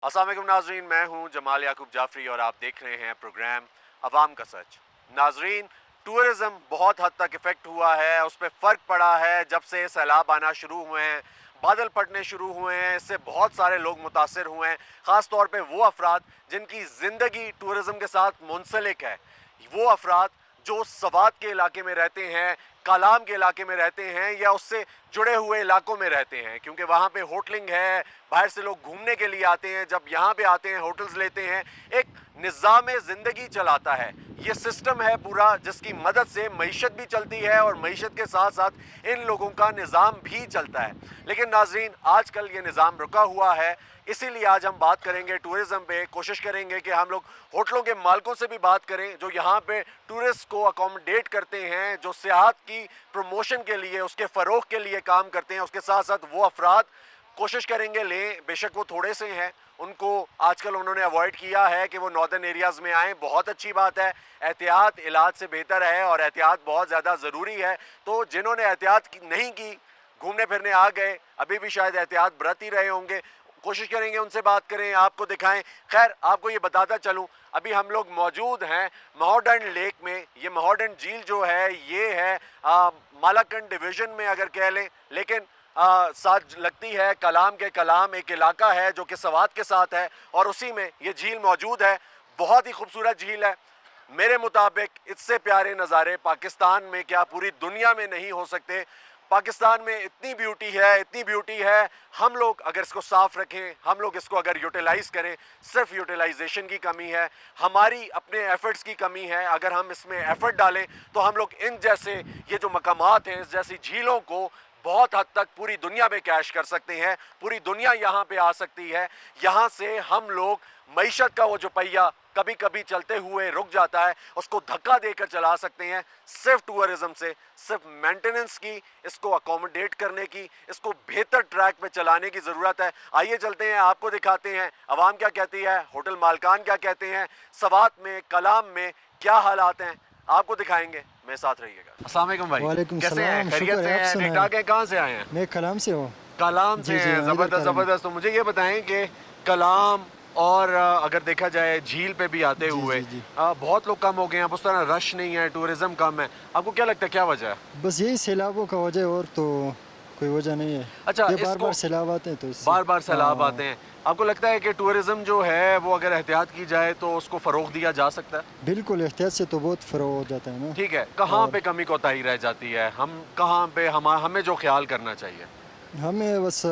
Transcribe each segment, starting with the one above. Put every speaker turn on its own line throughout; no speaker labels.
अस्सलाम वालेकुम नाजरीन, मैं हूं जमाल याकूब जाफरी और आप देख रहे हैं प्रोग्राम अवाम का सच। नाजरीन, टूरिज़म बहुत हद तक इफ़ेक्ट हुआ है, उस पर फ़र्क पड़ा है जब से सैलाब आना शुरू हुए हैं, बादल फटने शुरू हुए हैं। इससे बहुत सारे लोग मुतासर हुए हैं, ख़ास तौर पे वो अफराद जिनकी ज़िंदगी टूरिज़म के साथ मुंसलिक है। वो अफराद जो सवात के इलाके में रहते हैं, कालाम के इलाके में रहते हैं या उससे जुड़े हुए इलाकों में रहते हैं, क्योंकि वहाँ पे होटलिंग है, बाहर से लोग घूमने के लिए आते हैं। जब यहाँ पे आते हैं, होटल्स लेते हैं, एक निज़ाम ज़िंदगी चलाता है। ये सिस्टम है पूरा जिसकी मदद से मईशत भी चलती है और मईशत के साथ साथ इन लोगों का निज़ाम भी चलता है। लेकिन नाजरीन, आजकल ये निज़ाम रुका हुआ है, इसीलिए आज हम बात करेंगे टूरिज़म पे। कोशिश करेंगे कि हम लोग होटलों के मालिकों से भी बात करें जो यहाँ पे टूरिस्ट को अकोमोडेट करते हैं, जो सियाहत की प्रमोशन के लिए, उसके फ़रोग़ के लिए काम करते हैं। उसके साथ साथ वो अफराद कोशिश करेंगे लें, बेशक वो थोड़े से हैं, उनको आजकल उन्होंने अवॉइड किया है कि वो नॉर्दर्न एरियाज़ में आएँ। बहुत अच्छी बात है, एहतियात इलाज से बेहतर है और एहतियात बहुत ज़्यादा ज़रूरी है। तो जिन्होंने एहतियात नहीं की, घूमने फिरने आ गए, अभी भी शायद एहतियात बरत ही रहे होंगे, कोशिश करेंगे उनसे बात करें, आपको दिखाएं। खैर, आपको ये बताता चलूं, अभी हम लोग मौजूद हैं महोडर्न लेक में। ये महोडर्न झील जो है ये है मालाकंड डिवीज़न में अगर कह लें, लेकिन साथ लगती है कलाम के। कलाम एक इलाका है जो कि सवात के साथ है और उसी में ये झील मौजूद है। बहुत ही खूबसूरत झील है। मेरे मुताबिक इससे प्यारे नज़ारे पाकिस्तान में क्या पूरी दुनिया में नहीं हो सकते। पाकिस्तान में इतनी ब्यूटी है, इतनी ब्यूटी है। हम लोग अगर इसको साफ़ रखें, हम लोग इसको अगर यूटिलाइज़ करें, सिर्फ यूटिलाइजेशन की कमी है, हमारी अपने एफ़र्ट्स की कमी है। अगर हम इसमें एफ़र्ट डालें तो हम लोग इन जैसे ये जो मकामात हैं, इस जैसी झीलों को बहुत हद तक पूरी दुनिया में कैश कर सकते हैं। पूरी दुनिया यहाँ पे आ सकती है। यहाँ से हम लोग मईशत का वो जो पहिया कभी कभी चलते हुए रुक जाता है, उसको धक्का देकर चला सकते हैं। सिर्फ टूरिज़म से, सिर्फ मेंटेनेंस की, इसको अकोमोडेट करने की, इसको बेहतर ट्रैक पे चलाने की ज़रूरत है। आइए चलते हैं, आपको दिखाते हैं अवाम क्या कहती है, होटल मालकान क्या कहते हैं, सवात में, कलाम में क्या हालात हैं, आपको दिखाएंगे। मेरे साथ रहिएगा। अस्सलाम वालेकुम भाई,
वालेकुम
कैसे
सलाम,
हैं? खैरियत
शुक्र
से
है, आप
हैं? ठीक ठाक हैं? कहाँ से आए हैं?
मैं कलाम से हूँ।
कलाम से
जी
हैं।
हाँ, इधर
ज़बरदस्त
कलाम।
ज़बरदस्त। तो मुझे ये बताएं कि कलाम और अगर देखा जाए झील पे भी आते
जी
हुए
जी जी
बहुत लोग कम हो गए हैं, अब उस तरह रश नहीं है, टूरिज़्म कम है। आपको क्या लगता है क्या वजह है?
बस यही सैलाबों का वजह, और तो कोई वजह नहीं है।
अच्छा,
ये बार
इसको
बार सैलाब आते हैं तो इससे।
बार बार सैलाब
हाँ,
आते हैं। आपको लगता है कि टूरिज़्म जो है वो अगर एहतियात की जाए तो उसको फ़रोग़ दिया जा सकता है?
बिल्कुल एहतियात से तो बहुत फ़र्क हो जाता है ना।
ठीक है, कहाँ
और
पे कमी कोताही रह जाती है? हम कहाँ पे हमें जो ख्याल करना चाहिए?
हमें बस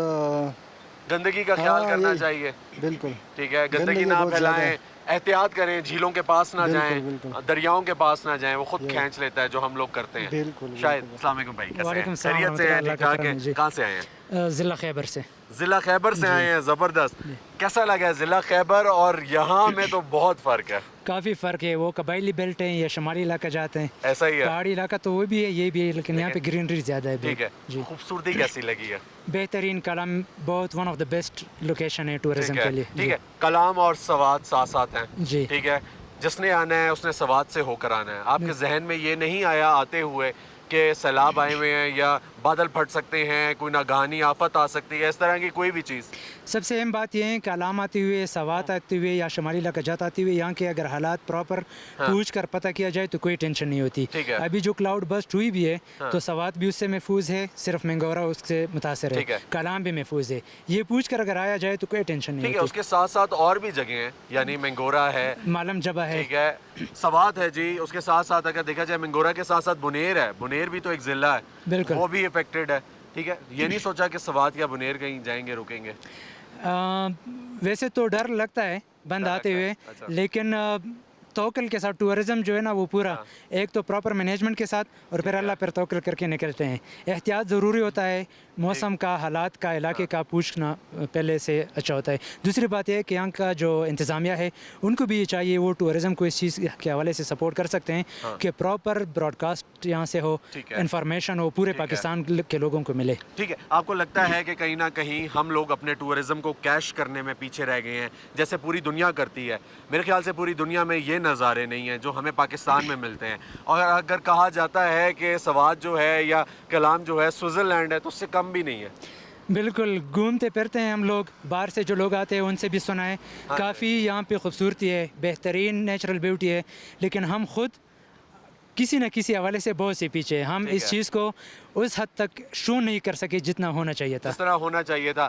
गंदगी का ख्याल
हाँ
करना
यही,
चाहिए।
बिल्कुल।
ठीक है, गंदगी
गंदगी
ना
बहुत ज़्यादा
फैलाएं,
है।
एहतियात करें, झीलों के पास ना
बिल्कुल
जाएं,
बिल्कुल।
दरियाओं के पास ना जाएं, वो खुद
ये
खींच लेता है जो हम लोग करते हैं
बिल्कुल
शायद।
बिल्कुल।
अस्सलाम वालेकुम भाई, कैसे हैं?
वालेकुम सलाम
खैरियत से हैं?
रहमतुल्लाह,
ठीक
अल्लाह का
ठाक
करम
हैं?
है जी।
कहाँ से आए हैं?
ज़िला खैबर से
ज़िला खैबर से आए
जी
हैं, ज़बरदस्त।
जी।
कैसा लगा है ज़िला खैबर और यहाँ में? तो बहुत फ़र्क है।
काफ़ी फ़र्क है, वो कबायली बेल्ट है या शुमारी इलाका जाते हैं।
ऐसा ही है?
पहाड़ी इलाका तो वो भी है, ये भी है, लेकिन यहाँ पे ग्रीनरी ज़्यादा है
ठीक है।
जी।
खूबसूरती कैसी लगी है?
बेहतरीन, कलाम बहुत one of the best location है टूरिज़म
ठीक
के
है,
लिए
ठीक
जी।
है। कलाम और सवात साथ साथ हैं।
जी
ठीक है, जिसने आना है उसने सवात से होकर आना है। आपके जहन में ये नहीं आया आते हुए कि सैलाब आए हुए हैं या बादल फट सकते हैं, कोई नागहानी आफत आ सकती है, इस तरह की कोई भी चीज़?
सबसे अहम बात यह है कि कलाम आते हुए, सवात आते हुए या शुमारी इलाका जात आते हुए, यहाँ के अगर हालात प्रॉपर पूछ कर पता किया जाए तो कोई टेंशन नहीं होती।
ठीक है।
अभी जो क्लाउड बस्ट हुई भी है तो सवात भी उससे महफूज है, सिर्फ मंगोरा उससे मुतासर
ठीक है।
है, कलाम भी महफूज है। ये पूछ कर अगर आया जाए तो कोई टेंशन नहीं
ठीक है,
होती।
उसके साथ साथ और भी जगह हैं, यानी मंगोरा है,
मालम जबा है,
ठीक है, सवात है जी, उसके साथ साथ अगर देखा जाए मंगोरा के साथ साथ बुनेर है। बुनेर भी तो एक ज़िला है,
बिल्कुल।
वो भी अफेक्टेड है। ठीक है, ये नहीं सोचा कि सवात या बुनेर कहीं जाएंगे, रुकेंगे?
वैसे तो डर लगता है बंद
डर
आते
लगता है,
हुए,
अच्छा।
लेकिन तवक्ल के साथ टूरिज़म जो है ना वो पूरा
हाँ।
एक तो प्रॉपर मैनेजमेंट के साथ और फिर अल्लाह पर तवक्ल करके निकलते हैं। एहतियात ज़रूरी होता है, मौसम का, हालात का, इलाके का पूछना पहले से अच्छा होता है। दूसरी बात यह है कि यहाँ का जो इंतज़ामिया है उनको भी ये चाहिए, वो टूरिज़म को इस चीज़ के हवाले से सपोर्ट कर सकते हैं कि प्रॉपर ब्रॉडकास्ट यहाँ से हो,
ठीक है।
इंफॉर्मेशन हो, पूरे
ठीक है।
पाकिस्तान के लोगों को मिले।
ठीक है, आपको लगता है कि कहीं ना कहीं हम लोग अपने टूरिज़्म को कैश करने में पीछे रह गए हैं जैसे पूरी दुनिया करती है? मेरे ख्याल से पूरी दुनिया में ये नज़ारे नहीं हैं जो हमें पाकिस्तान में मिलते हैं। और अगर कहा जाता है कि सवात जो है या कलाम जो है स्विट्ज़रलैंड है, तो उससे कम भी नहीं है।
बिल्कुल घूमते फिरते हैं हम लोग, बाहर से जो लोग आते हैं उनसे भी सुना है, काफ़ी यहाँ पे खूबसूरती है, बेहतरीन नेचुरल ब्यूटी है, लेकिन हम खुद किसी न किसी हवाले से बहुत से पीछे हैं। हम इस चीज़ को उस हद तक शो नहीं कर सके जितना होना चाहिए था।
जिस तरह होना चाहिए था।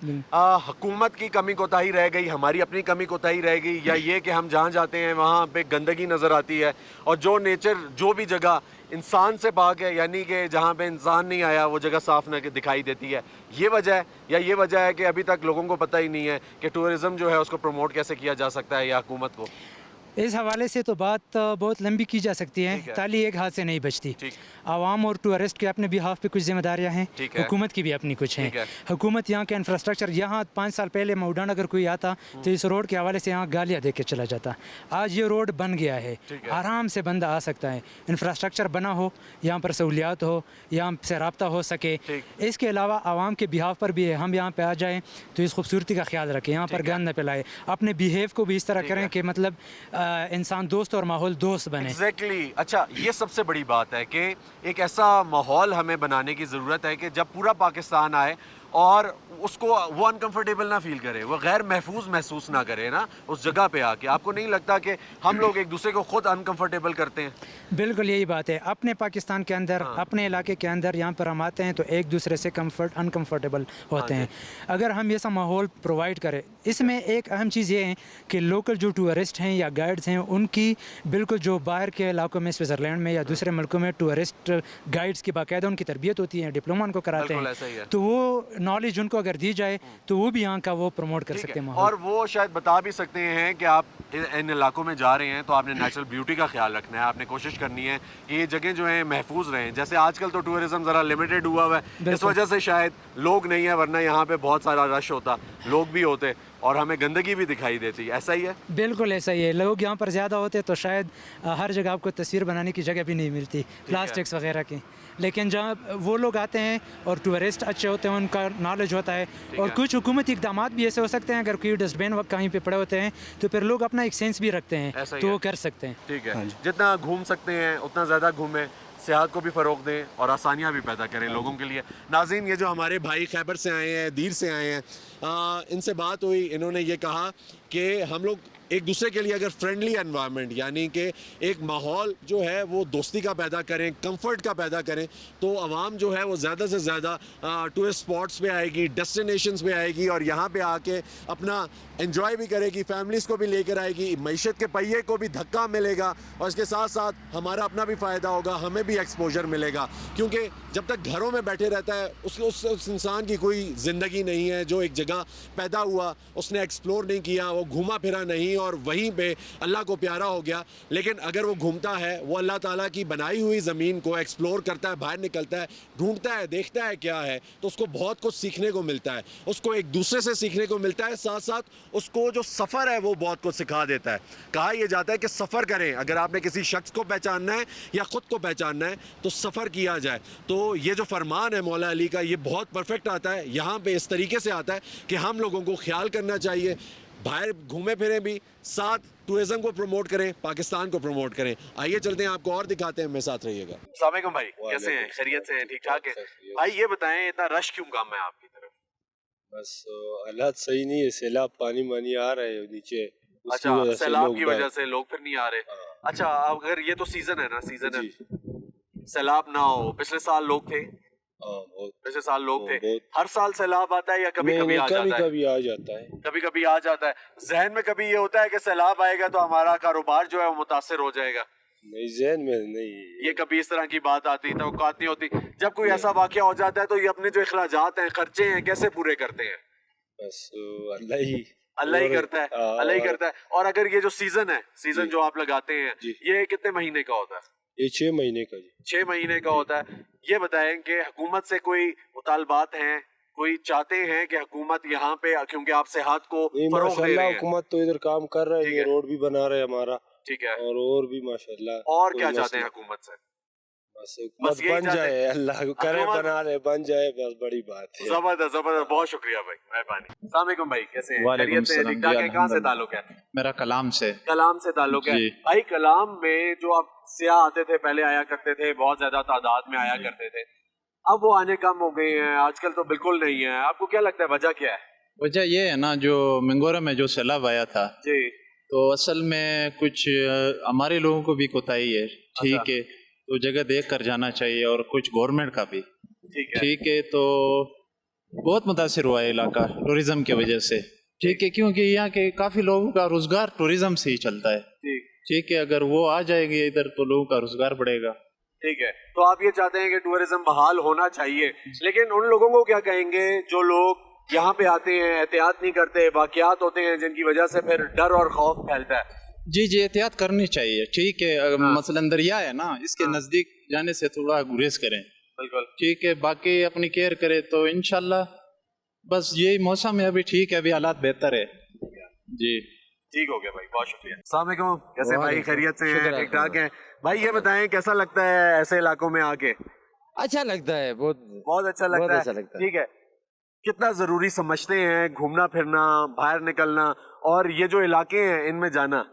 हुकूमत की कमी कोताही रह गई, हमारी अपनी कमी कोताही रह गई, या ये कि हम जहाँ जाते हैं वहाँ पे गंदगी नज़र आती है, और जो नेचर जो भी जगह इंसान से पाक है, यानी कि जहाँ पे इंसान नहीं आया वो जगह साफ न दिखाई देती है, ये वजह है? या ये वजह है कि अभी तक लोगों को पता ही नहीं है कि टूरिज़्म जो है उसको प्रमोट कैसे किया जा सकता है, या हुकूमत को?
इस हवाले से तो बात बहुत लंबी की जा सकती है, ताली एक हाथ से नहीं बचती। आवाम और टूरिस्ट के अपने बिहाफ पे कुछ जिम्मेदारियां हैं, हुकूमत की भी अपनी कुछ हैं। हुकूमत यहाँ के इंफ्रास्ट्रक्चर, यहाँ 5 साल पहले मऊडान अगर कोई आता तो इस रोड के हवाले से यहाँ गालियाँ दे के चला जाता। आज ये रोड बन गया है, आराम से बंदा आ सकता है, इंफ्रास्ट्रक्चर बना हो, यहाँ पर सहूलियात हो, यहाँ से रब्ता हो सके। इसके अलावा आवाम के बिहाफ पर भी है, हम यहाँ पे आ जाएँ तो इस खूबसूरती का ख्याल रखें, यहाँ पर गंद न फैलाएं, अपने बिहेव को भी इस तरह करें कि मतलब इंसान दोस्त और माहौल दोस्त बने।
एग्जैक्टली। अच्छा, ये सबसे बड़ी बात है कि एक ऐसा माहौल हमें बनाने की ज़रूरत है कि जब पूरा पाकिस्तान आए और उसको वो अनकंफर्टेबल ना फील करे, वो गैर महफूज महसूस ना करे ना उस जगह पे आके। आपको नहीं लगता कि हम लोग एक दूसरे को खुद अनकंफर्टेबल करते हैं?
बिल्कुल यही बात है। अपने पाकिस्तान के अंदर, अपने इलाके के अंदर यहाँ पर हम आते हैं तो एक दूसरे से अनकंफर्टेबल होते हैं। अगर हम ये सा माहौल प्रोवाइड करें, इसमें एक अहम चीज़ ये है कि लोकल जो टूरिस्ट हैं या गाइड्स हैं उनकी बिल्कुल जो बाहर के इलाकों में, स्विट्ज़रलैंड में या दूसरे मुल्कों में टूरिस्ट गाइड्स की बाकायदा उनकी तरबियत होती है, डिप्लोमा उनको कराते हैं, तो वो नॉलेज उनको अगर दी जाए तो वो भी यहाँ का वो प्रमोट कर सकते हैं माहौल।
और वो शायद बता भी सकते हैं कि आप इन इलाकों में जा रहे हैं तो आपने नेचुरल ब्यूटी का ख्याल रखना है, आपने कोशिश करनी है कि ये जगह जो है महफूज रहें। जैसे आजकल तो टूरिज्म ज़रा लिमिटेड हुआ है, इस वजह से शायद लोग नहीं है, वरना यहाँ पे बहुत सारा रश होता, लोग भी होते और हमें गंदगी भी दिखाई देती। ऐसा ही है?
बिल्कुल ऐसा ही है। लोग यहाँ पर ज़्यादा होते तो शायद हर जगह आपको तस्वीर बनाने की जगह भी नहीं मिलती, प्लास्टिक्स वगैरह की। लेकिन जहाँ वो लोग आते हैं और टूरिस्ट अच्छे होते हैं, उनका नॉलेज होता है, और कुछ हुकूमती इक़दाम भी ऐसे हो सकते हैं, अगर कोई डस्टबिन कहीं पे पड़े होते हैं तो फिर लोग अपना एक सेंस भी रखते हैं तो वो कर सकते हैं।
ठीक है, जितना घूम सकते हैं उतना ज़्यादा घूमें, सेहत को भी फ़रोग दें और आसानियाँ भी पैदा करें लोगों के लिए। नाज़रीन, ये जो हमारे भाई खैबर से आए हैं, दीर से आए हैं, इनसे बात हुई, इन्होंने ये कहा कि हम लोग एक दूसरे के लिए अगर फ्रेंडली एनवायरनमेंट, यानी कि एक माहौल जो है वो दोस्ती का पैदा करें, कंफर्ट का पैदा करें, तो आवाम जो है वो ज़्यादा से ज़्यादा टूरिस्ट स्पॉट्स पे आएगी, डेस्टिनेशंस पे आएगी और यहाँ पे आके अपना एंजॉय भी करेगी, फैमिलीज़ को भी लेकर आएगी, मईशत के पहिए को भी धक्का मिलेगा और इसके साथ साथ हमारा अपना भी फ़ायदा होगा, हमें भी एक्सपोजर मिलेगा। क्योंकि जब तक घरों में बैठे रहता है उस इंसान की कोई ज़िंदगी नहीं है। जो एक जगह पैदा हुआ, उसने एक्सप्लोर नहीं किया, वो घूमा फिरा नहीं और वहीं पे अल्लाह को प्यारा हो गया। लेकिन अगर वो घूमता है, वो अल्लाह ताला की बनाई हुई ज़मीन को एक्सप्लोर करता है, बाहर निकलता है, ढूंढता है, देखता है क्या है, तो उसको बहुत कुछ सीखने को मिलता है, उसको एक दूसरे से सीखने को मिलता है, साथ साथ उसको जो सफ़र है वो बहुत कुछ सिखा देता है। कहा यह जाता है कि सफ़र करें, अगर आपने किसी शख्स को पहचानना है या ख़ुद को पहचानना है तो सफ़र किया जाए। तो ये जो फरमान है मौला अली का, ये बहुत परफेक्ट आता है, यहाँ पे इस तरीके से आता है कि हम लोगों को ख्याल करना चाहिए, बाहर घूमे फिरें भी, साथ टूरिज्म को प्रमोट करें, पाकिस्तान को प्रमोट करें। आइए चलते हैं, आपको और दिखाते हैं, मेरे साथ रहिएगा। अस्सलाम वालेकुम भाई, कैसे हैं? खैरियत से हैं? ठीक ठाक है भाई। ये बताएं, इतना रश क्यों कम है आपकी तरफ?
बस हालात सही नहीं है, सैलाब पानी मानी आ रहा है नीचे।
अच्छा, सैलाब की वजह से लोग फिर नहीं आ रहे। अच्छा, अगर ये तो सीजन है ना, सीजन है, सैलाब ना हो, पिछले साल लोग थे, पिछले साल लोग थे, हर साल सैलाब आता है या कभी कभी आ जाता है?
कभी आ जाता है,
कभी कभी आ जाता है। जहन में कभी ये होता है कि सैलाब आएगा तो हमारा कारोबार जो है वो मुतासर हो जाएगा?
नहीं, जहन में नहीं,
ये कभी इस तरह की बात आती, तवक्कुआत नहीं होती? जब कोई ऐसा वाकया हो जाता है तो ये अपने जो अखराजात हैं, खर्चे हैं, कैसे पूरे करते हैं?
बस अल्लाह ही
करता है, अल्लाह ही करता है। और अगर ये जो सीजन है, सीजन जो आप लगाते हैं, ये कितने महीने का होता है?
ये 6 महीने का जी।
6 महीने का होता है। ये बताएं कि हुकूमत से कोई मुतालबात हैं, कोई चाहते हैं कि हुकूमत यहाँ पे, क्योंकि आप सेहत को फरोग दे रहे हैं,
हुकूमत तो इधर काम कर रहा है, ये रोड भी बना रहे हैं हमारा,
ठीक है,
और भी माशाल्लाह।
और क्या चाहते हैं हुकूमत से?
बस बन जाए, अल्लाह करे, बना रहे, बन जाए, बस बड़ी बात है।
जबरदस्त जबरदस्त, बहुत शुक्रिया भाई, मेहरबानी। अस्सलाम वालेकुम भाई, कैसे हैं?
वालेकुम सलाम जी,
कहाँ से ताल्लुक है?
मेरा कलाम से।
कलाम से ताल्लुक है भाई। कलाम में जो आप सियाह आते थे, पहले आया करते थे, बहुत ज्यादा तादाद में आया करते थे, अब वो आने कम हो गए हैं, आजकल तो बिल्कुल नहीं है। आपको क्या लगता है वजह क्या है?
वजह ये है ना, जो मिंगोरा में जो सैलाब आया था,
जी
तो असल में कुछ हमारे लोगों को भी कोताही है, ठीक है, तो जगह देख कर जाना चाहिए, और कुछ गवर्नमेंट का भी,
ठीक है।
ठीक है। तो बहुत मुतासिर हुआ है इलाका टूरिज्म की वजह से, ठीक है, क्योंकि यहाँ के काफ़ी लोगों का रोज़गार टूरिज्म से ही चलता है,
ठीक
ठीक है। अगर वो आ जाएंगे इधर तो लोगों का रोज़गार बढ़ेगा।
ठीक है, तो आप ये चाहते हैं कि टूरिज्म बहाल होना चाहिए, लेकिन उन लोगों को क्या कहेंगे जो लोग यहाँ पे आते हैं, एहतियात नहीं करते, वाकयात होते हैं जिनकी वजह से फिर डर और खौफ फैलता है?
जी जी, एहतियात करनी चाहिए, ठीक है। मसलन दरिया है ना, इसके नज़दीक जाने से थोड़ा गुरेज करें,
बिल्कुल
ठीक है। बाकी अपनी केयर करे तो इंशाल्लाह, बस यही मौसम है अभी, ठीक है, अभी हालात बेहतर है जी।
ठीक हो गया भाई, बहुत शुक्रिया। अस्सलाम वालेकुम, कैसे भाई? खैरियत से हैं? ठीक ठाक हैं भाई? ये बताएं कैसा लगता है ऐसे इलाकों में आके?
अच्छा लगता है, बहुत
बहुत अच्छा लगता है।
अच्छा लगता है।
ठीक है, कितना जरूरी समझते हैं घूमना फिरना, बाहर निकलना और ये जो इलाके हैं इनमें जाना?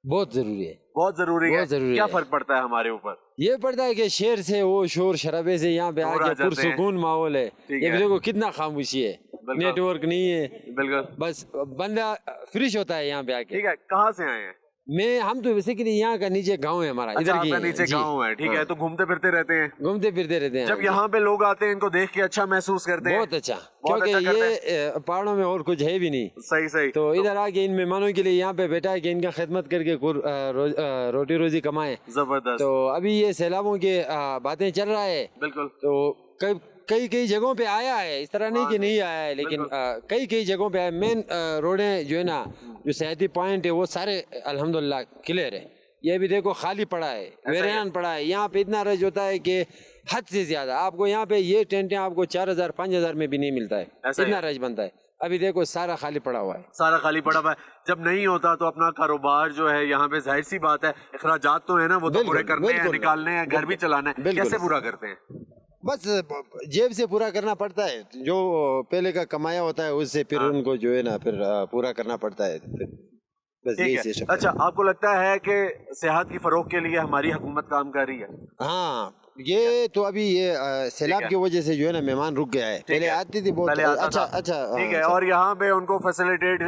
बहुत जरूरी है,
बहुत जरूरी है।
बहुत जरूरी
क्या
है।
फर्क पड़ता है हमारे ऊपर?
ये पड़ता है कि शहर से वो शोर शराबे से यहाँ पे
दूर आ
आके
जाते हैं।
पुरसुकून माहौल है।
ठीक
ये
है।
देखो कितना खामोशी है,
बिल्कुल।
नेटवर्क नहीं है,
बिल्कुल
बस बंदा फ्रेश होता है यहाँ पे आके।
ठीक है। कहाँ से आए हैं?
हम तो वैसे कि यहाँ का नीचे गांव है हमारा,
अच्छा,
इधर की
आपका नीचे
जी।
गाँव है, ठीक है,
हाँ।
तो घूमते फिरते रहते हैं।
घूमते फिरते रहते हैं
जब यहाँ पे लोग आते हैं इनको देख के अच्छा महसूस करते हैं?
बहुत अच्छा,
बहुत
क्योंकि
अच्छा करते
ये पहाड़ों में और कुछ है भी नहीं,
सही सही।
तो इधर आके इन मेहमानों के लिए यहाँ पे बैठा है कि इनका खिदमत करके रोटी रोजी कमाए।
जबरदस्त।
तो अभी ये सैलाबों के बातें चल रहा है,
बिल्कुल
तो कई कई कई जगहों पे आया है, इस तरह नहीं कि नहीं आया है, लेकिन कई कई जगहों पे मेन रोडें जो है ना, जो सियाहती पॉइंट है वो सारे अल्हम्दुलिल्लाह क्लियर है। ये भी देखो खाली पड़ा है, वेरान पड़ा है, यहाँ पे इतना रश होता है कि हद से ज्यादा। आपको यहाँ पे ये टेंटें आपको 4000 5000 में भी नहीं मिलता है,
ऐसा
इतना
है।
रश बनता है। अभी देखो सारा खाली पड़ा हुआ है।
सारा खाली पड़ा हुआ है। जब नहीं होता तो अपना कारोबार जो है यहाँ पे जाहिर सी बात है, अखराजात तो है ना, वो तो
बिल्कुल,
पूरे करने हैं,
बिल्कुल।
निकालने हैं, घर भी चलाना है।
बिल्कुल।
कैसे पूरा करते हैं?
बस जेब से पूरा करना पड़ता है, जो पहले का कमाया होता है उससे फिर उनको जो है ना फिर पूरा करना पड़ता है। बस यही
ठीक है।
सिस्टम।
अच्छा, आपको लगता है कि सेहत की फरोग के लिए हमारी हुकूमत काम कर रही है?
हाँ, ये तो अभी ये सैलाब की वजह से जो है ना मेहमान रुक गया है, पहले आती थी बहुत
पहले आता
अच्छा
था।
अच्छा।
ठीक है,
हाँ,
और यहाँ पे उनको फैसिलिटेट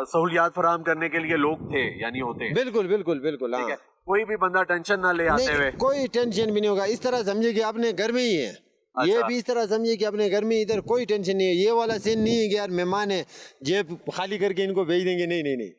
सहूलियात फराहम करने के लिए लोग थे, यानी होते हैं।
बिल्कुल बिल्कुल बिल्कुल।
ठीक
हाँ,
है, कोई भी बंदा टेंशन ना ले आते हुए।
नहीं कोई टेंशन भी नहीं होगा, इस तरह समझिए कि अपने घर में ही है। ये
अच्छा।
भी इस तरह समझिए कि अपने घर में इधर कोई टेंशन नहीं है। ये वाला सीन नहीं है कि यार मेहमान है जेब खाली करके इनको भेज देंगे, नहीं नहीं नहीं,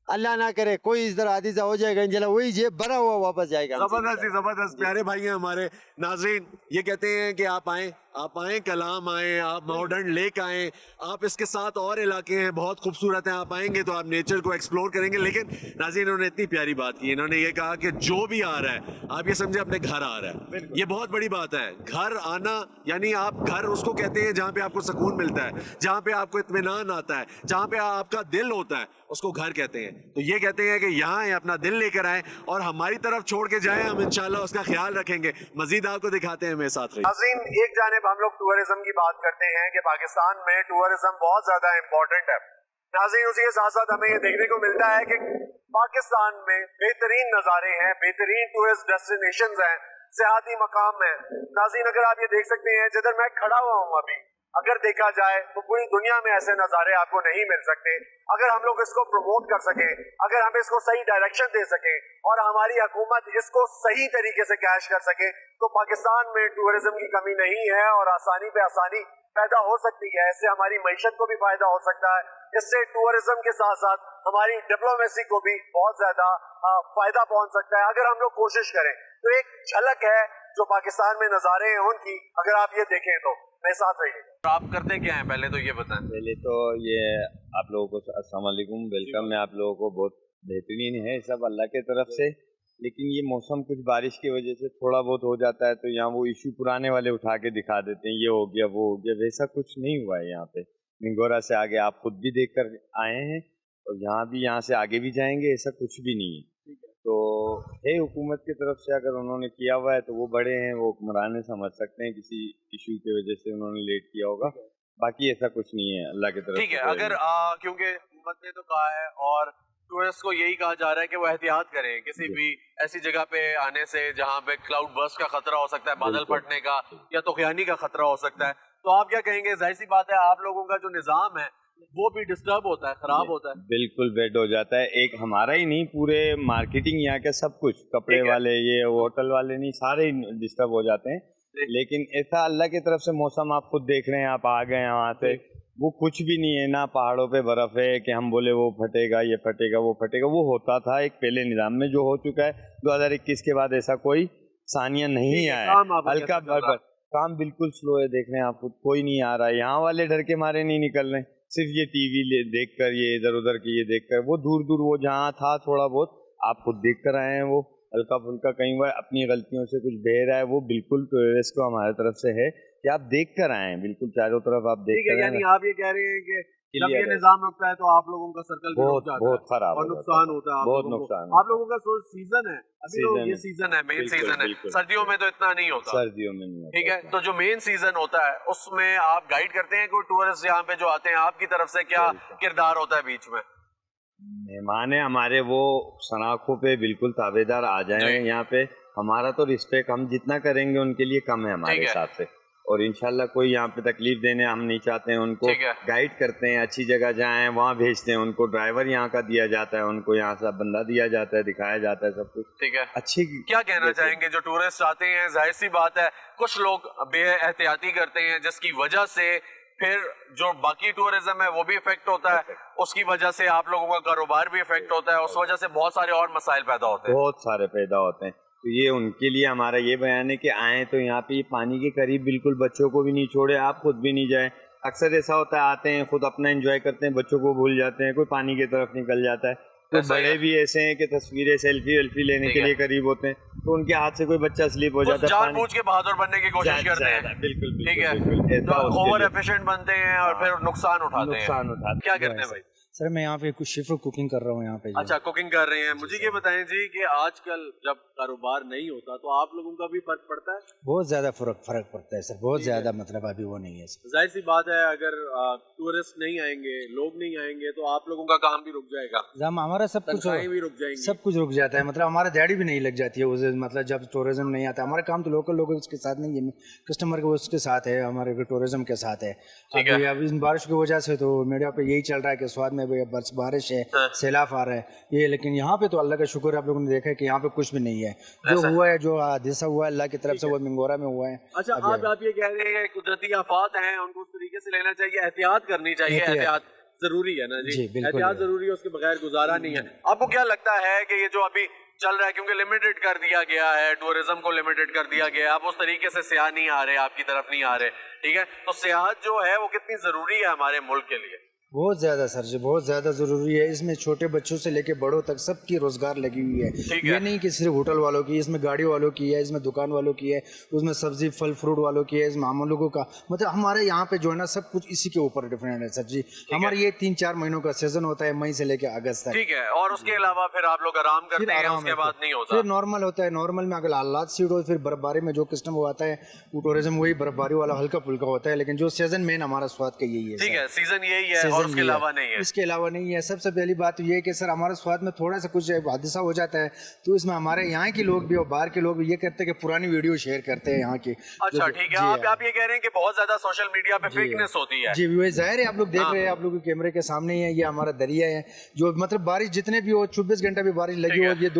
अल्लाह ना करे कोई इस तरह हादिसा हो जाएगा, इंशाल्लाह वही जेब भरा हुआ वापस जाएगा।
जबरदस्त ही जबरदस्त। प्यारे भाई हैं हमारे नाजरीन, ये कहते हैं कि आप आए कलाम आए, आप मॉडर्न लेक आए, आप इसके साथ और इलाके हैं बहुत खूबसूरत हैं, आप आएंगे तो आप नेचर को एक्सप्लोर करेंगे। लेकिन नाज़रीन, इन्होंने इतनी प्यारी बात की, इन्होंने ये कहा कि जो भी आ रहा है आप ये समझे अपने घर आ रहा है। ये बहुत बड़ी बात है, घर आना यानी आप घर उसको कहते हैं जहाँ पे आपको सुकून मिलता है, जहाँ पे आपको इत्मीनान आता है, जहाँ पे आपका दिल होता है, उसको घर कहते हैं। तो ये कहते हैं कि यहाँ आए, अपना दिल लेकर आए और हमारी तरफ छोड़ के जाएं, हम इंशाल्लाह उसका ख्याल रखेंगे। मजीद आपको दिखाते हैं, मेरे साथ रहिए। नाज़रीन, एक जानिब हम लोग टूरिज्म की बात करते हैं कि पाकिस्तान में टूरिज्म बहुत ज्यादा इंपॉर्टेंट है। नाज़रीन, उसी के साथ साथ हमें ये देखने को मिलता है कि पाकिस्तान में बेहतरीन नज़ारे हैं, बेहतरीन टूरिस्ट डेस्टिनेशंस हैं, सियाहती मकाम हैं। नाज़रीन, अगर आप ये देख सकते हैं जिधर मैं खड़ा हुआ हूँ अभी, अगर देखा जाए तो पूरी दुनिया में ऐसे नज़ारे आपको नहीं मिल सकते। अगर हम लोग इसको प्रमोट कर सकें, अगर हम इसको सही डायरेक्शन दे सकें और हमारी हुकूमत इसको सही तरीके से कैश कर सके, तो पाकिस्तान में टूरिज्म की कमी नहीं है और आसानी पे आसानी पैदा हो सकती है। इससे हमारी मईशत को भी फायदा हो सकता है, इससे टूरिज्म के साथ साथ हमारी डिप्लोमेसी को भी बहुत ज्यादा फायदा पहुंच सकता है अगर हम लोग कोशिश करें। तो एक झलक है जो पाकिस्तान में नज़ारे हैं उनकी, अगर आप ये देखें तो मेरे साथ रहिए। तो आप करते क्या हैं, पहले तो ये बताएं।
पहले तो ये आप लोगों को अस्सलाम वालेकुम, वेलकम है आप लोगों को, बहुत बेहतरीन है सब अल्लाह के तरफ से। लेकिन ये मौसम कुछ बारिश की वजह से थोड़ा बहुत हो जाता है, तो यहाँ वो इशू पुराने वाले उठा के दिखा देते हैं, ये हो गया वो हो गया, वैसा कुछ नहीं हुआ है यहाँ पे। मिंगोरा से आगे आप खुद भी देख कर आए हैं और यहाँ से आगे भी जाएंगे, ऐसा कुछ भी नहीं है। तो है हुकूमत की तरफ से, अगर उन्होंने किया हुआ है तो वो बड़े हैं, वो हुक्मरान समझ सकते हैं, किसी इशू की वजह से उन्होंने लेट किया होगा, बाकी ऐसा कुछ नहीं है अल्लाह की तरफ से।
ठीक है, अगर क्योंकि हुकूमत ने तो कहा है और टूरिस्ट को यही कहा जा रहा है कि वो एहतियात करें किसी भी ऐसी जगह पे आने से जहाँ पे क्लाउड बर्स्ट का खतरा हो सकता है, बादल फटने का या तूफानी का खतरा हो सकता है. तो आप क्या कहेंगे? जाहिर सी बात है आप लोगों का जो निज़ाम है वो भी डिस्टर्ब होता है, खराब होता है.
बिल्कुल बेड हो जाता है. एक हमारा ही नहीं, पूरे मार्केटिंग यहाँ के सब कुछ, कपड़े वाले, ये होटल वाले, नहीं सारे डिस्टर्ब हो जाते हैं. लेकिन ऐसा अल्लाह की तरफ से मौसम आप खुद देख रहे हैं, आप आ गए हैं वहाँ से, वो कुछ भी नहीं है ना. पहाड़ों पे बर्फ है कि हम बोले वो फटेगा, ये फटेगा, वो फटेगा. वो होता था एक पहले निज़ाम में, जो हो चुका है 2021 के बाद ऐसा कोई सानिया नहीं आया. हल्का काम बिल्कुल स्लो है. देख रहे हैं आप खुद, कोई नहीं आ रहा है. यहाँ वाले डर के मारे नहीं निकल रहे, सिर्फ ये टीवी देख कर, ये इधर उधर की ये देख कर. वो दूर दूर वो जहाँ था थोड़ा बहुत आप खुद देख कर आए हैं, वो हल्का फुल्का कहीं वो अपनी गलतियों से कुछ बह रहा है, वो बिल्कुल टूरिस्ट को हमारे तरफ से है कि आप देख कर आए हैं. बिल्कुल चारों तरफ आप देख कर.
यानी आप ये कह रहे हैं कि जब ये निजाम रुकता है तो आप लोगों का सर्कल भी रुक जाता है,
बहुत खराब
और नुकसान होता है.
बहुत नुकसान.
आप लोगों का सीजन है अभी, तो ये सीजन है, मेन सीजन है. सर्दियों में तो इतना नहीं होता.
सर्दियों में नहीं होता.
ठीक है, तो जो मेन सीजन होता है उसमें आप गाइड करते हैं कोई टूरिस्ट यहाँ पे जो आते हैं, आपकी तरफ से क्या किरदार होता है बीच में?
मेहमान है हमारे, वो सनाखों पे बिल्कुल ताबेदार आ जाए यहाँ पे. हमारा तो रिस्पेक्ट हम जितना करेंगे उनके लिए कम है हमारे हिसाब से. और इंशाल्लाह कोई यहाँ पे तकलीफ देने हम नहीं चाहते हैं. उनको गाइड करते हैं, अच्छी जगह जाएं वहाँ भेजते हैं उनको. ड्राइवर यहाँ का दिया जाता है उनको, यहाँ से बंदा दिया जाता है, दिखाया जाता है सब कुछ. ठीक है, अच्छी. क्या
कहना चाहेंगे जो टूरिस्ट आते हैं? जाहिर सी बात है कुछ लोग बेएहतियाती करते हैं जिसकी वजह से फिर जो बाकी टूरिज्म है वो भी इफेक्ट होता है, उसकी वजह से आप लोगों का कारोबार भी इफेक्ट होता है, उस वजह से बहुत सारे और मसाइल पैदा होते हैं.
बहुत सारे पैदा होते हैं. तो ये उनके लिए हमारा ये बयान है कि आए तो यहाँ पे पानी के करीब बिल्कुल बच्चों को भी नहीं छोड़े, आप खुद भी नहीं जाए. अक्सर ऐसा होता है आते हैं खुद अपना एंजॉय करते हैं, बच्चों को भूल जाते हैं, कोई पानी की तरफ निकल जाता है. तो बड़े भी ऐसे हैं कि तस्वीरें सेल्फी लेने के लिए करीब होते हैं, तो उनके हाथ से कोई बच्चा स्लिप हो जाता है,
जानबूझ के बहादुर बनने की कोशिश करते हैं.
बिल्कुल
ठीक है, ओवर एफिशिएंट बनते हैं और फिर नुकसान उठाते हैं. क्या करते हैं भाई?
सर मैं यहाँ पे कुछ शिफ्ट कुकिंग कर रहा हूँ यहाँ पे.
अच्छा, कुकिंग कर रहे हैं. मुझे ये बताएं जी कि आजकल जब कारोबार नहीं होता तो आप लोगों का भी फर्क पड़ता है?
बहुत ज़्यादा फर्क पड़ता है सर, बहुत ज़्यादा. मतलब अभी वो नहीं है सर.
जाहिर सी बात है अगर टूरिस्ट नहीं आएंगे, लोग नहीं आएंगे तो आप लोगों का काम भी रुक जाएगा,
हमारा सब कुछ
भी रुक जाएंगे,
सब कुछ रुक जाता है. मतलब हमारा दिहाड़ी भी नहीं लग जाती है उसे. मतलब जब टूरिज्म नहीं आता, हमारा काम तो लोकल लोगों के साथ नहीं है, कस्टमर के उसके साथ है, हमारे टूरिज्म के साथ है. अभी इन बारिश की वजह से तो मीडिया पे यही चल रहा है कि स्वाद में बारिश है, सैलाब आ रहा है ये. लेकिन यहाँ पे तो अल्लाह का शुक्र है, आप लोगों ने देखा है कि यहाँ पे कुछ भी नहीं है. जो हुआ है, जो हादसा हुआ है अल्लाह की तरफ से, वो मिंगोरा में हुआ है.
अच्छा, आप ये कह रहे हैं कुदरती आफात हैं, उनको उस तरीके से लेना चाहिए, एहतियात करनी चाहिए. एहतियात जरूरी है ना जी, एहतियात जरूरी है, उसके बगैर गुजारा नहीं है. आपको क्या लगता है कि ये जो अभी चल रहा है, क्योंकि लिमिटेड कर दिया गया है, टूरिज्म को लिमिटेड कर दिया गया है, आप उस तरीके से सियाह नहीं आ रहे, आपकी तरफ नहीं आ रहे, ठीक है, तो सियाहत जो है वो कितनी जरूरी है हमारे मुल्क के लिए?
बहुत ज़्यादा सर जी, बहुत ज़्यादा ज़रूरी है. इसमें छोटे बच्चों से लेके बड़ों तक सबकी रोज़गार लगी हुई है. ये नहीं कि सिर्फ होटल वालों की, इसमें गाड़ी वालों की है, इसमें दुकान वालों की है, उसमें सब्जी फल फ्रूट वालों की है, इसमें आम लोगों का. मतलब हमारे यहाँ पे जो है ना सब कुछ इसी के ऊपर डिपेंड है सर जी. हमारे ये 3-4 महीनों का सीजन होता है, मई से लेके अगस्त तक.
ठीक है, और उसके अलावा फिर आप लोग आराम करते हैं, उसके बाद नहीं होता,
फिर नॉर्मल होता है. नॉर्मल में अगर हालात सीट हो, फिर बर्फबारी में जो कस्टम वो आता है, वो टूरिज्म वही बर्फबारी वाला हल्का फुल्का होता है. लेकिन जो सीजन मेन हमारा स्वाद का यही है.
ठीक है, सीजन यही है और उसके अलावा नहीं है.
इसके अलावा नहीं है. सबसे पहली बात तो ये है कि सर हमारे स्वाद में थोड़ा सा कुछ हादसा हो जाता है तो इसमें हमारे यहाँ के लोग भी और बाहर के लोग भी ये करते हैं कि पुरानी वीडियो शेयर करते हैं यहाँ की.
अच्छा, ठीक है, आप ये कह रहे हैं कि बहुत ज्यादा सोशल मीडिया पे फेकनेस होती है.
जी, वो जाहिर है, आप लोग देख रहे हैं, आप लोग के कैमरे के सामने ही है. ये हमारा दरिया है जो मतलब बारिश जितने भी हो, 24 घंटा भी बारिश लगी हो, ये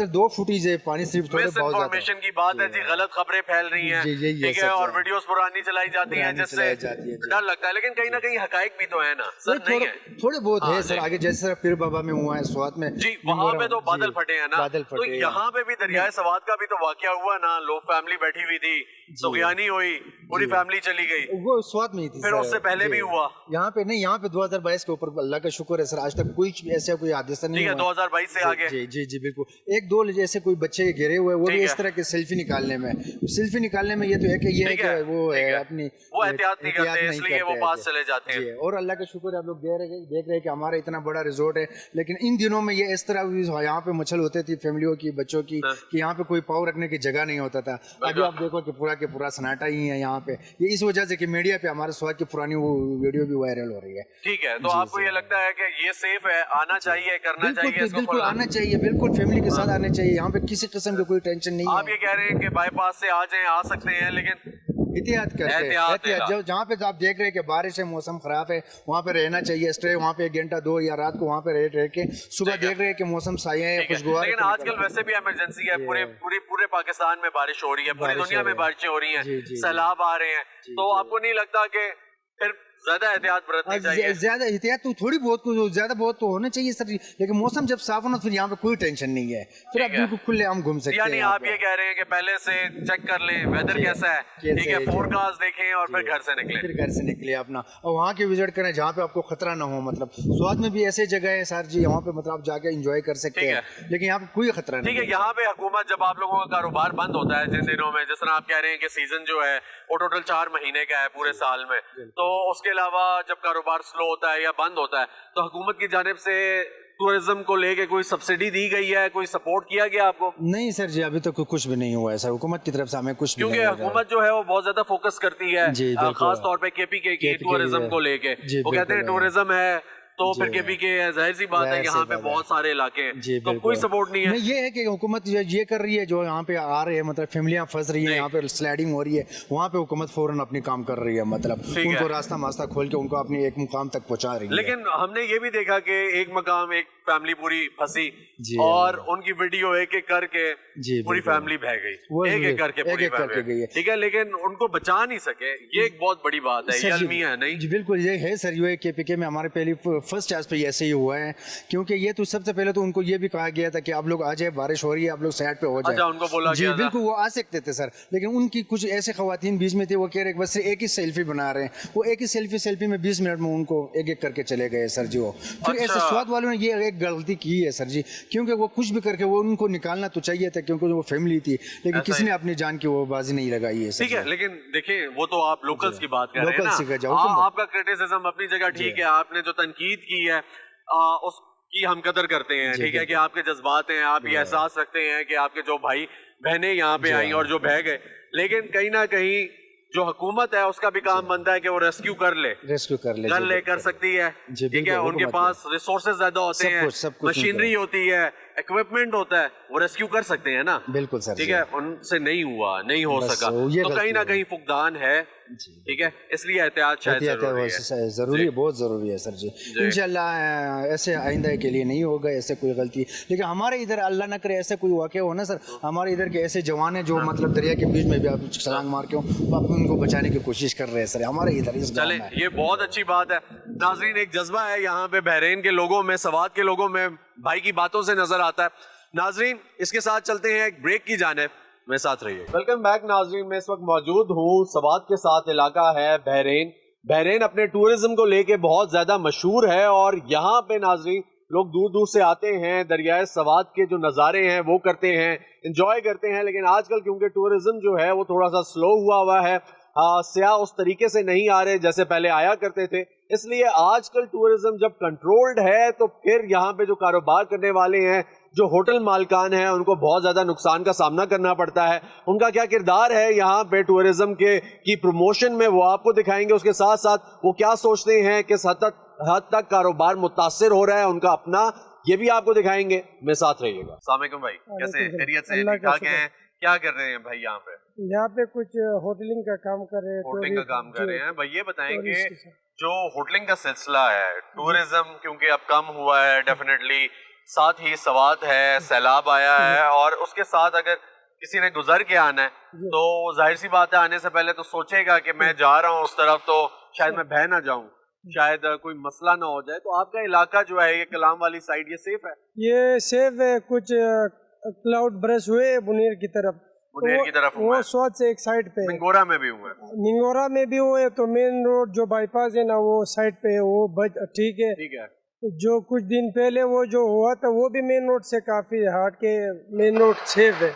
2 फुटेज है, पानी सिर्फ थोड़े बहुत
इन्फॉर्मेशन की बात है जी, गलत खबरें फैल रही हैं, ठीक है, और वीडियोस पुरानी चलाई जाती हैं जिससे डर लगता है. लेकिन कहीं ना कहीं हकाइक भी तो है ना सर, नहीं है?
थोड़े बहुत है सर. आगे जैसे पीर बाबा में हुआ है, स्वात में
जी, वहाँ पे तो बादल फटे हैं ना, तो यहाँ पे भी दरियाए सवात का भी तो वाकया हुआ ना. लोग फैमिली बैठी हुई थी, सुगयानी हुई, पूरी फैमिली चली गई,
वो स्वात में ही थी.
फिर उससे पहले भी हुआ
यहाँ पे नहीं, यहाँ पे 2022 के ऊपर अल्लाह का शुक्र है सर, आज तक कोई ऐसा कोई हादसा नहीं हुआ.
2022 से आगे
जी जी जी बिल्कुल. 1-2 जैसे कोई बच्चे गिरे हुए, वो भी इस तरह के सेल्फी निकालने में ये तो है कि ये है वो है अपनी
वो एहतियात नहीं करते, इसलिए वो पास चले जाते हैं.
और अल्लाह का शुक्र है, आप लोग देख रहे हैं कि हमारा इतना बड़ा रिजॉर्ट है. लेकिन इन दिनों में ये इस तरह यहाँ पे मचल होते थी फैमिलियों की, बच्चों की, कि यहाँ पे कोई पाँव रखने की जगह नहीं होता था. अभी आप देखो कि पूरा के के पूरा सन्नाटा ही है यहाँ पे, ये इस वजह से कि मीडिया पे हमारे स्वाद की पुरानी वो वीडियो भी वायरल हो रही है।
ठीक है, तो आपको ये लगता है कि ये सेफ है, आना चाहिए, करना चाहिए इसको?
बिल्कुल आना चाहिए, बिल्कुल फैमिली के साथ आना चाहिए, यहाँ पे किसी किस्म की कोई टेंशन नहीं है।
आप ये कह रहे हैं कि बाईपास से आ जाएं, आ सकते हैं, लेकिन
एहतियात करके, एहतियात जहाँ पे आप देख रहे हैं कि बारिश है, मौसम खराब है, वहाँ पे रहना चाहिए, स्टे वहाँ पे 1 घंटा 2 या रात को वहाँ पे रह के सुबह देख रहे हैं कि मौसम साया है, खुशगवार।
लेकिन आजकल वैसे भी इमरजेंसी है, पूरे पाकिस्तान में बारिश हो रही है, पूरी दुनिया में बारिशें हो रही हैं, सैलाब आ रहे हैं, तो आपको नहीं लगता कि फिर ज्यादा एहतियात बरतनी चाहिए?
ज्यादा एहतियात तो थोड़ी बहुत, ज्यादा बहुत तो होना चाहिए सर, लेकिन मौसम जब साफ होना फिर यहाँ पे कोई टेंशन नहीं है, फिर आप बिल्कुल खुले आम घूम सकते हैं।
यानी आप ये कह रहे हैं कि पहले से चेक कर लें वेदर कैसा है, ठीक है, फोरकास्ट देखें और फिर घर से निकलें,
फिर घर से निकले अपना, और वहाँ के विजिट करें जहाँ पे आपको खतरा ना हो। मतलब स्वाद में भी ऐसे जगह है सर जी, वहाँ पे मतलब आप जाके एंजॉय कर सकते हैं, लेकिन यहाँ पे कोई खतरा नहीं।
ठीक है, यहाँ पे हुकूमत जब आप लोगों का कारोबार बंद होता है जिन दिनों में, जिस तरह आप कह रहे हैं कि सीजन जो है वो टोटल 4 महीने का है पूरे साल में, तो उसके अलावा जब कारोबार स्लो होता है या बंद होता है तो हुकूमत की जानिब से टूरिज्म को लेके कोई सब्सिडी दी गई है, कोई सपोर्ट किया गया आपको?
नहीं सर जी, अभी तक कुछ भी नहीं हुआ है सर, हुकूमत की तरफ से हमें कुछ भी नहीं।
क्योंकि हुकूमत जो है वो बहुत ज्यादा फोकस करती है खास तौर पे केपीके की टूरिज्म को लेके, वो कहते हैं टूरिज्म है तो फिर केपीके है, जाहिर सी बात है यहाँ पे बहुत सारे इलाके हैं, तो कोई सपोर्ट नहीं है।
ये है कि हुकूमत ये कर रही है, जो यहाँ पे आ रहे हैं मतलब फैमिलियाँ फंस रही हैं, यहाँ पे स्लाइडिंग हो रही है, वहाँ पे हुकूमत फौरन अपनी काम कर रही है, मतलब उनको रास्ता मास्ता खोल के उनको अपनी एक मुकाम तक पहुँचा रही है।
लेकिन हमने ये भी देखा कि एक मकाम एक फैमिली पूरी फंसी और उनकी वीडियो एक एक करके पूरी फैमिली बह गई, एक एक करके पूरी फैमिली, ठीक है, लेकिन उनको बचा नहीं सके, ये एक बहुत बड़ी बात है, ये अलमिया है नहीं?
जी बिल्कुल, ये है सर, ये केपीके में हमारे पहली फर्स्ट चांस पे ऐसे ही हुआ है, क्योंकि ये तो सबसे पहले तो उनको ये भी कहा गया था कि आप लोग आ जाए, बारिश हो रही है, आप लोग साइड पे हो जाए।
अच्छा, उनको बोला
जी बिल्कुल, वो आ सकते थे सर, लेकिन उनकी कुछ ऐसे खवातीन बीच में थे, वो कह रहे बस एक ही सेल्फी बना रहे हैं, वो एक ही सेल्फी में 20 मिनट में उनको एक एक करके चले गए सर जी। वो फिर ऐसे स्वाद वालों ने ये एक गलती की है सर जी, क्योंकि वो कुछ भी करके वो उनको निकालना तो चाहिए था, क्योंकि वो फैमिली थी, लेकिन किसी ने अपनी जान की वो बाजी नहीं लगाई है।
ठीक है, लेकिन देखिए वो तो आप लोकल्स की बात कर रहे हैं ना, आपका क्रिटिसिज्म अपनी जगह ठीक है, आपने जो तनकीद की है उसकी हम कदर करते हैं, ठीक है, कि आपके जज्बात हैं, आप ये एहसास रखते हैं कि आपके जो भाई बहनें यहाँ पे आई और जो बह गए, लेकिन कहीं ना कहीं जो हुकूमत है उसका भी काम बनता है कि वो रेस्क्यू कर सकती है, ठीक है, उनके पास रिसोर्सेज ज्यादा होते हैं, मशीनरी होती है, इक्विपमेंट होता है, वो रेस्क्यू कर सकते हैं ना।
बिल्कुल सर,
ठीक है, उनसे नहीं हुआ, नहीं हो सका, तो कहीं ना कहीं फुकदान है, ठीक है, इसलिए एहतियात
जरूरी, बहुत जरूरी है सर जी। इंशाल्लाह ऐसे आइंदा के लिए नहीं होगा ऐसे कोई गलती, लेकिन हमारे इधर अल्लाह न करे ऐसे कोई वाक़या हो ना सर, हमारे इधर के ऐसे जवान हैं जो मतलब दरिया के बीच में भी आप छलांग मार के आप उनको बचाने की कोशिश कर रहे हैं सर, हमारे इधर इस
चले, ये बहुत अच्छी बात है। नाज़रीन, एक जज्बा है यहाँ पे बहरीन के लोगों में, सवात के लोगों में, भाई की बातों से नजर आता है। नाज़रीन, इसके साथ चलते हैं एक ब्रेक की जानिब, में साथ रहिए। वेलकम बैक नाज़रीन, मैं इस वक्त मौजूद हूँ सवात के साथ, इलाका है बहरीन। बहरीन अपने टूरिज्म को लेके बहुत ज्यादा मशहूर है और यहाँ पे नाज़रीन लोग दूर दूर से आते हैं, दरियाए सवात के जो नज़ारे हैं वो करते हैं, इंजॉय करते हैं। लेकिन आजकल क्योंकि टूरिज्म जो है वो थोड़ा सा स्लो हुआ है, सियाह उस तरीके से नहीं आ रहे जैसे पहले आया करते थे, इसलिए आजकल टूरिज्म जब कंट्रोल्ड है तो फिर यहाँ पे जो कारोबार करने वाले हैं, जो होटल मालकान हैं, उनको बहुत ज़्यादा नुकसान का सामना करना पड़ता है। उनका क्या किरदार है यहाँ पे टूरिज्म के की प्रमोशन में, वो आपको दिखाएंगे। उसके साथ साथ वो क्या सोचते हैं, किस हद तक कारोबार मुतासिर हो रहा है उनका अपना, ये भी आपको दिखाएंगे। में साथ रहिएगा। अस्सलाम वालेकुम भाई, कैसे खैरियत से, ठीक ठाक हैं? क्या कर रहे हैं भाई यहाँ पे?
यहाँ पे कुछ होटलिंग का काम कर रहे हैं।
होटलिंग का काम कर रहे हैं भाई। ये बताएंगे जो होटलिंग का सिलसिला है, टूरिज्म क्योंकि अब कम हुआ है डेफिनेटली, साथ ही सवात है, सैलाब आया है, और उसके साथ अगर किसी ने गुजर के आना है तो जाहिर सी बात है आने से पहले तो सोचेगा कि मैं जा रहा हूँ उस तरफ तो शायद मैं बह ना जाऊँ, शायद कोई मसला ना हो जाए। तो आपका इलाका जो है ये कलाम वाली साइड, ये सेफ है?
ये सेफ है। कुछ क्लाउड ब्रश हुए बुनेर की तरफ, वो स्वाद से एक साइड पे,
मिंगोरा में भी हुए,
मिंगोरा में भी हुए, तो मेन रोड जो बाईपास है ना वो साइड पे है, वो ठीक है।
ठीक है।
जो कुछ दिन पहले वो जो हुआ था वो भी मेन रोड से काफी हट के मेन रोड सेफ है।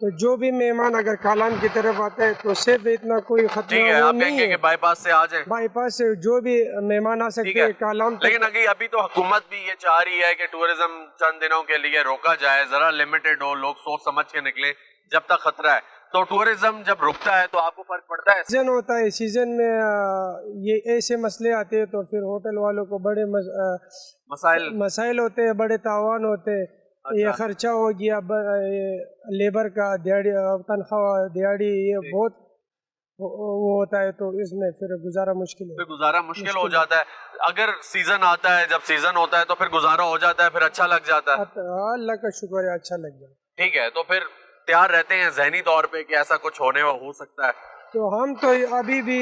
तो जो भी मेहमान अगर कालाम की तरफ आता है तो सेफ है, इतना कोई खतरा नहीं है।
बाईपास से आ जाए,
बाईपास से जो भी मेहमान आ सकते हैं कालाम।
लेकिन अभी तो हुकूमत भी ये चाह रही है कि टूरिज्म चंद दिनों के लिए रोका जाए, जरा लिमिटेड हो, लोग सोच समझ के निकले जब तक खतरा है। تو ٹورزم جب رکتا ہے تو آپ کو فرق پڑتا ہے؟
سیزن ہوتا ہے, سیزن میں یہ ایسے مسئلے آتے ہیں تو پھر ہوٹل والوں کو بڑے مسائل ہوتے ہیں, بڑے تاوان ہوتے ہیں. یہ خرچہ ہو گیا لیبر کا, دیہڑی تنخواہ, دیہڑی, یہ بہت وہ ہوتا ہے, تو اس میں پھر گزارا مشکل
ہو جاتا ہے. اگر سیزن آتا ہے, جب سیزن ہوتا ہے تو پھر گزارا ہو جاتا ہے, پھر اچھا لگ جاتا ہے.
اللہ کا شکر ہے, اچھا لگ جاتا ہے.
ٹھیک ہے, تو پھر تیار رہتے ہیں ذہنی طور پہ کہ ایسا کچھ ہونے ہو سکتا ہے؟
تو ہم تو ابھی بھی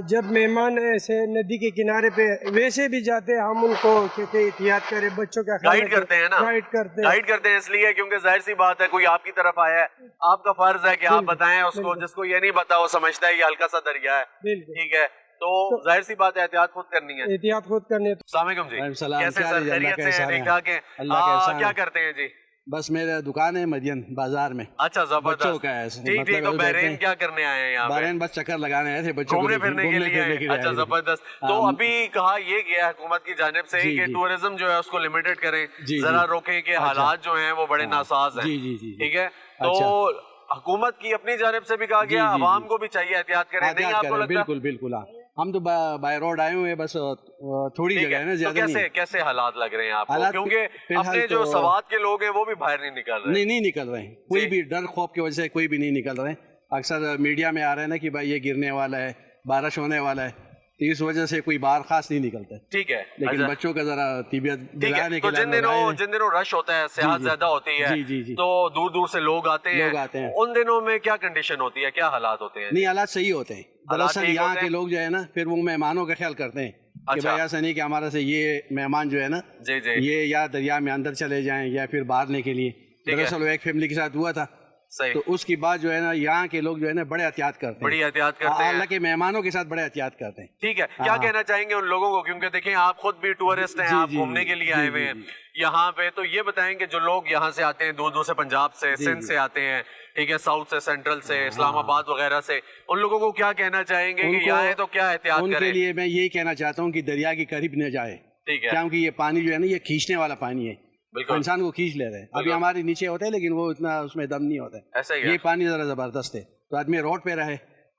جب مہمان ایسے ندی کے کنارے پہ ویسے بھی جاتے ہیں, ہم ان کو کہتے ہیں احتیاط کریں, بچوں کا
گائیڈ کرتے ہیں نا,
گائیڈ
کرتے ہیں اس لیے کیونکہ ظاہر سی بات ہے کوئی آپ کی طرف آیا ہے, آپ کا فرض ہے کہ آپ بتائیں اس کو, جس کو یہ نہیں پتا وہ سمجھتا ہے یہ ہلکا سا دریا ہے. ٹھیک ہے, تو ظاہر سی بات ہے احتیاط خود کرنی ہے. السلام علیکم جی, کیسے سر, خیریت سے ہیں؟ ٹھیک ٹھاک ہیں, کیا کرتے ہیں جی؟
بس میرا دکان ہے مدین بازار میں.
اچھا,
بچوں کا ہے.
ٹھیک ٹھیک, تو بحرین کیا کرنے آئے ہیں یہاں؟
بحرین بس چکر لگانے آئے تھے, بچوں
گھومنے پھرنے کے لیے. اچھا, زبردست. تو ابھی کہا یہ گیا حکومت کی جانب سے کہ ٹورزم جو ہے اس کو لمیٹڈ کریں, ذرا روکیں کہ حالات جو ہیں وہ بڑے ناساز ہیں. ٹھیک ہے, تو حکومت کی اپنی جانب سے بھی کہا گیا عوام کو بھی چاہیے احتیاط کریں, نہیں آپ کو لگتا؟
بالکل. ہم تو بائی روڈ آئے ہوئے, بس تھوڑی جگہ ہے نا, زیادہ نہیں.
کیسے حالات لگ رہے ہیں آپ کو, کیونکہ اپنے جو سوات کے لوگ ہیں وہ بھی باہر نہیں نکل رہے؟
نہیں نکل رہے ہیں, کوئی بھی ڈر خوف کی وجہ سے کوئی بھی نہیں نکل رہے ہیں. اکثر میڈیا میں آ رہے ہیں نا کہ بھائی یہ گرنے والا ہے, بارش ہونے والا ہے, تو اس وجہ سے کوئی باہر خاص نہیں نکلتا.
ٹھیک ہے,
لیکن بچوں کا ذرا طبیعت دلانے کے
لیے جن دنوں رش ہوتا ہے, سیاحت زیادہ ہوتی ہے, تو دور دور سے لوگ آتے ہیں, ان دنوں میں کیا کنڈیشن ہوتی ہے, کیا حالات ہوتے ہیں؟
نہیں, حالات صحیح ہوتے ہیں. دراصل یہاں کے لوگ جو ہے نا پھر وہ مہمانوں کا خیال کرتے ہیں کہ بھائی ایسا نہیں کہ ہمارا سے یہ مہمان جو ہے نا یہ یا دریا میں اندر چلے جائیں یا پھر باہرنے کے لیے. دراصل وہ ایک فیملی کے ساتھ ہوا تھا, تو اس کی بات جو ہے نا یہاں کے لوگ جو ہے نا بڑے احتیاط کرتے ہیں, اللہ کے مہمانوں کے ساتھ بڑے احتیاط کرتے ہیں.
ٹھیک ہے, کیا کہنا چاہیں گے ان لوگوں کو, کیونکہ دیکھیں آپ خود بھی ٹورسٹ ہیں, آپ گھومنے کے لیے آئے ہوئے ہیں یہاں پہ, تو یہ بتائیں کہ جو لوگ یہاں سے آتے ہیں دور دور سے, پنجاب سے, سندھ سے آتے ہیں, ٹھیک ہے, ساؤتھ سے, سینٹرل سے, اسلام آباد وغیرہ سے, ان لوگوں کو کیا کہنا چاہیں گے کہ یہاں ہے تو کیا احتیاط کریں؟
ان کے لیے میں یہی کہنا چاہتا ہوں کہ دریا کے قریب نہ جائے, کیونکہ یہ پانی جو ہے نا یہ کھینچنے والا پانی ہے, انسان کو کھینچ لے رہے ہیں. ابھی ہمارے نیچے ہوتے ہیں لیکن وہ اتنا اس میں دم نہیں ہوتا ہے, یہ پانی ذرا زبردست ہے, تو آدمی روڈ پہ رہے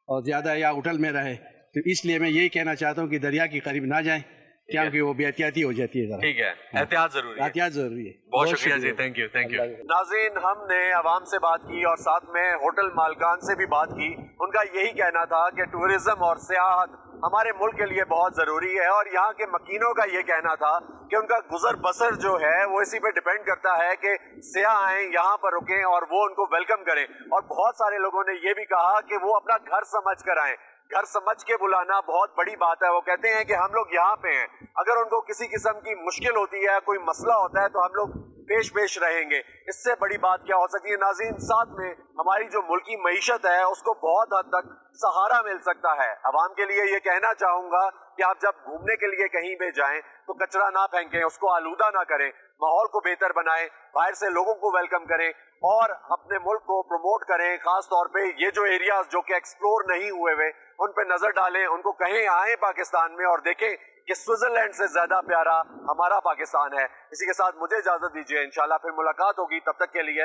اور زیادہ یا ہوٹل میں رہے. تو اس لیے میں یہی کہنا چاہتا ہوں کہ دریا کے قریب نہ جائیں, کیونکہ وہ بے احتیاطی ہو جاتی ہے.
ٹھیک ہے, احتیاط ضروری ہے. بہت شکریہ جی, تھینک یو. ناظرین, ہم نے عوام سے بات کی اور ساتھ میں ہوٹل مالکان سے بھی بات کی. ان کا یہی کہنا تھا کہ ٹورزم اور سیاحت ہمارے ملک کے لیے بہت ضروری ہے, اور یہاں کے مکینوں کا یہ کہنا تھا کہ ان کا گزر بسر جو ہے وہ اسی پہ ڈیپینڈ کرتا ہے کہ سیاح آئیں, یہاں پر رکیں اور وہ ان کو ویلکم کریں. اور بہت سارے لوگوں نے یہ بھی کہا کہ وہ اپنا گھر سمجھ کر آئیں. گھر سمجھ کے بلانا بہت بڑی بات ہے. وہ کہتے ہیں کہ ہم لوگ یہاں پہ ہیں, اگر ان کو کسی قسم کی مشکل ہوتی ہے, کوئی مسئلہ ہوتا ہے, تو ہم لوگ پیش رہیں گے. اس سے بڑی بات کیا ہو سکتی ہے؟ ناظرین, ساتھ میں ہماری جو ملکی معیشت ہے اس کو بہت حد تک سہارا مل سکتا ہے. عوام کے لیے یہ کہنا چاہوں گا کہ آپ جب گھومنے کے لیے کہیں پہ جائیں تو کچرا نہ پھینکیں, اس کو آلودہ نہ کریں, ماحول کو بہتر بنائیں, باہر سے لوگوں کو ویلکم کریں اور اپنے ملک کو پروموٹ کریں. خاص طور پہ یہ جو ایریاز جو کہ ایکسپلور نہیں ہوئے ہوئے, ان پہ نظر ڈالیں, ان کو کہیں آئیں پاکستان میں اور دیکھیں کہ سوئٹزرلینڈ سے زیادہ پیارا ہمارا پاکستان ہے. اسی کے ساتھ مجھے اجازت دیجیے, انشاءاللہ پھر ملاقات ہوگی. تب تک کے لیے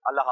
اللہ حافظ.